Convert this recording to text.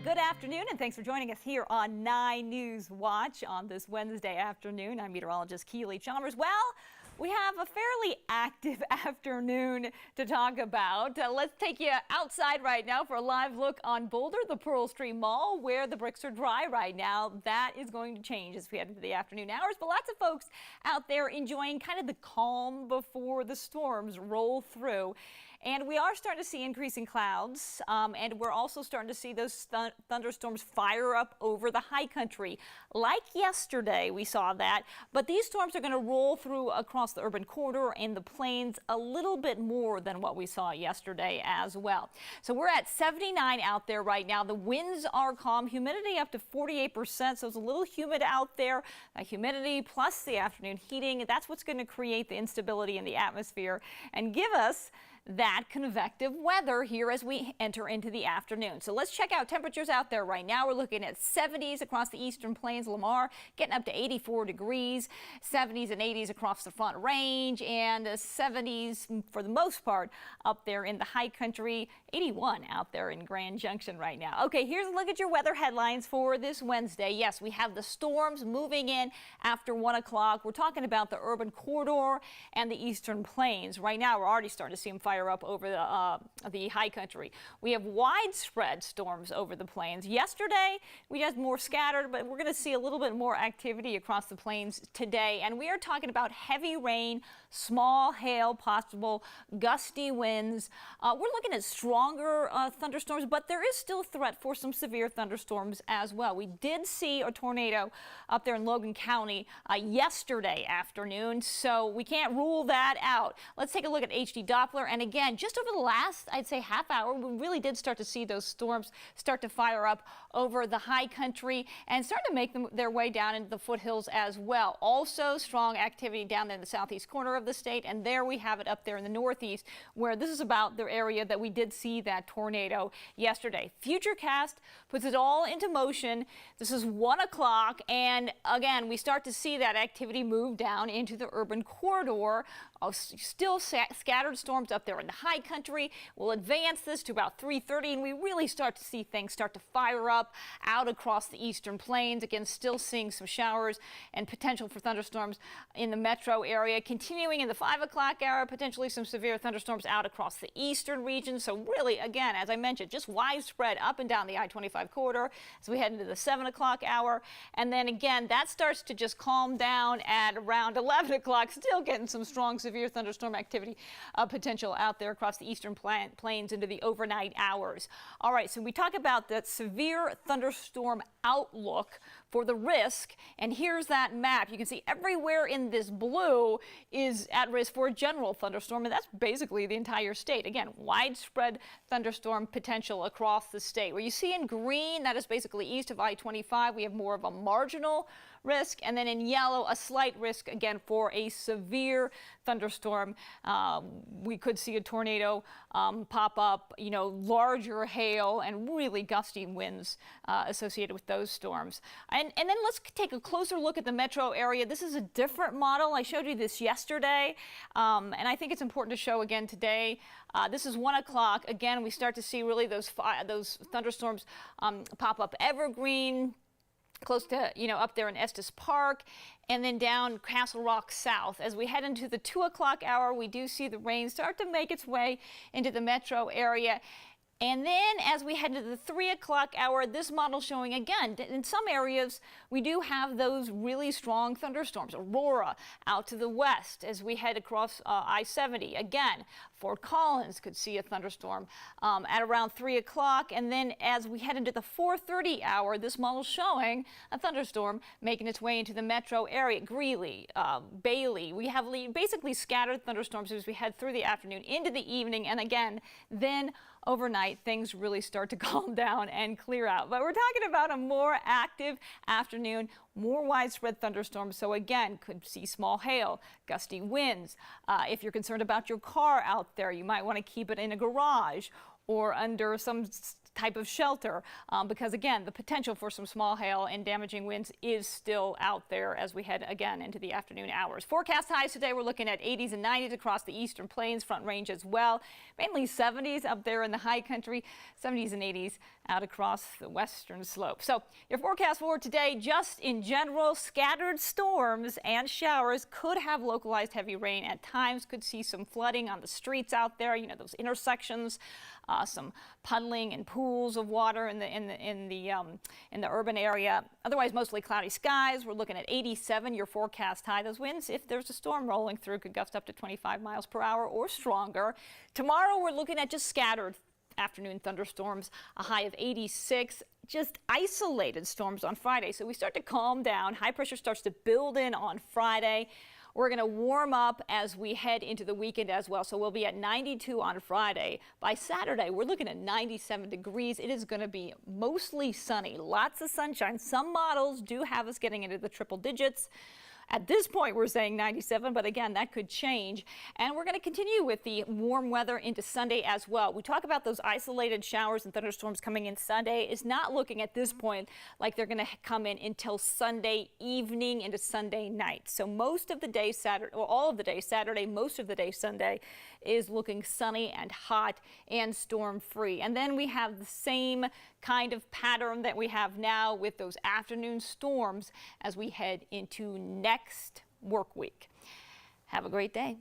Good afternoon, and thanks for joining us here on 9 News Watch on this Wednesday afternoon. I'm meteorologist Keely Chalmers. Well, we have a fairly active afternoon to talk about. Let's take you outside right now for a live look on Boulder, the Pearl Street Mall, where the bricks are dry right now. That is going to change as we head into the afternoon hours, but lots of folks out there enjoying kind of the calm before the storms roll through. And we are starting to see increasing clouds, and we're also starting to see those thunderstorms fire up over the high country. Like yesterday, we saw that, but these storms are going to roll through across the urban corridor and the plains a little bit more than what we saw yesterday as well. So we're at 79 out there right now. The winds are calm, humidity up to 48%, so it's a little humid out there. Humidity plus the afternoon heating, that's what's going to create the instability in the atmosphere and give us that convective weather here as we enter into the afternoon. So let's check out temperatures out there right now. We're looking at 70s across the eastern plains, Lamar getting up to 84 degrees, 70s and 80s across the Front Range, and 70s for the most part up there in the high country, 81 out there in Grand Junction right now. Okay, here's a look at your weather headlines for this Wednesday. Yes, we have the storms moving in after 1 o'clock. We're talking about the urban corridor and the eastern plains. Right now, we're already starting to see them fire up over the high country. We have widespread storms over the plains. Yesterday, we had more scattered, but we're going to see a little bit more activity across the plains today. And we are talking about heavy rain, small hail, possible gusty winds. We're looking at stronger thunderstorms, but there is still a threat for some severe thunderstorms as well. We did see a tornado up there in Logan County yesterday afternoon, so we can't rule that out. Let's take a look at HD Doppler. And again, just over the last, I'd say, half hour, we really did start to see those storms start to fire up over the high country and start to make their way down into the foothills as well. Also, strong activity down there in the southeast corner of the state, and there we have it up there in the northeast, where this is about the area that we did see that tornado yesterday. FUTURECAST puts it all into motion. This is 1 o'clock, and again, we start to see that activity move down into the urban corridor. Still scattered storms up there in the high country. We'll advance this to about 3:30, and we really start to see things start to fire up out across the eastern plains. Again, still seeing some showers and potential for thunderstorms in the metro area. Continuing in the 5 o'clock hour, potentially some severe thunderstorms out across the eastern region. So really, again, as I mentioned, just widespread up and down the I-25 corridor as we head into the 7 o'clock hour. And then again, that starts to just calm down at around 11 o'clock, still getting some strong severe thunderstorm activity potential out there across the eastern plains into the overnight hours. All right, so we talk about the severe thunderstorm outlook for the risk, and here's that map. You can see everywhere in this blue is at risk for a general thunderstorm, and that's basically the entire state. Again, widespread thunderstorm potential across the state. Where you see in green, that is basically east of I-25, we have more of a marginal risk, and then in yellow, a slight risk again for a severe thunderstorm. We could see a tornado pop up, larger hail and really gusty winds associated with those storms. And then let's take a closer look at the metro area. This is a different model. I showed you this yesterday, and I think it's important to show again today. This is 1 o'clock. Again, we start to see really those thunderstorms pop up Evergreen, close to, up there in Estes Park, and then down Castle Rock South. As we head into the 2 o'clock hour, we do see the rain start to make its way into the metro area. And then as we head into the 3 o'clock hour, this model showing again, in some areas, we do have those really strong thunderstorms. Aurora out to the west as we head across I-70. Again, Fort Collins could see a thunderstorm at around 3 o'clock. And then as we head into the 4:30 hour, this model showing a thunderstorm making its way into the metro area. Greeley, Bailey, we have basically scattered thunderstorms as we head through the afternoon into the evening. And again, then overnight, things really start to calm down and clear out. But we're talking about a more active afternoon, more widespread thunderstorms. So again, could see small hail, gusty winds. If you're concerned about your car out there, you might want to keep it in a garage or under some type of shelter because, again, the potential for some small hail and damaging winds is still out there as we head again into the afternoon hours. Forecast highs today, we're looking at 80s and 90s across the eastern plains, Front Range as well. Mainly 70s up there in the high country, 70s and 80s out across the western slope. So your forecast for today, just in general, scattered storms and showers could have localized heavy rain at times, could see some flooding on the streets out there, you know, those intersections. Some puddling and pools of water in the urban area. Otherwise, mostly cloudy skies. We're looking at 87, your forecast high. Those winds, if there's a storm rolling through, could gust up to 25 miles per hour or stronger. Tomorrow, we're looking at just scattered afternoon thunderstorms, a high of 86. Just isolated storms on Friday. So we start to calm down. High pressure starts to build in on Friday. We're going to warm up as we head into the weekend as well. So we'll be at 92 on Friday. By Saturday, we're looking at 97 degrees. It is going to be mostly sunny. Lots of sunshine. Some models do have us getting into the triple digits. At this point, we're saying 97, but again, that could change. And we're going to continue with the warm weather into Sunday as well. We talk about those isolated showers and thunderstorms coming in Sunday. It's not looking at this point like they're going to come in until Sunday evening into Sunday night. So most of the day Saturday, or all of the day Saturday, most of the day Sunday is looking sunny and hot and storm-free. And then we have the same kind of pattern that we have now with those afternoon storms as we head into next work week. Have a great day.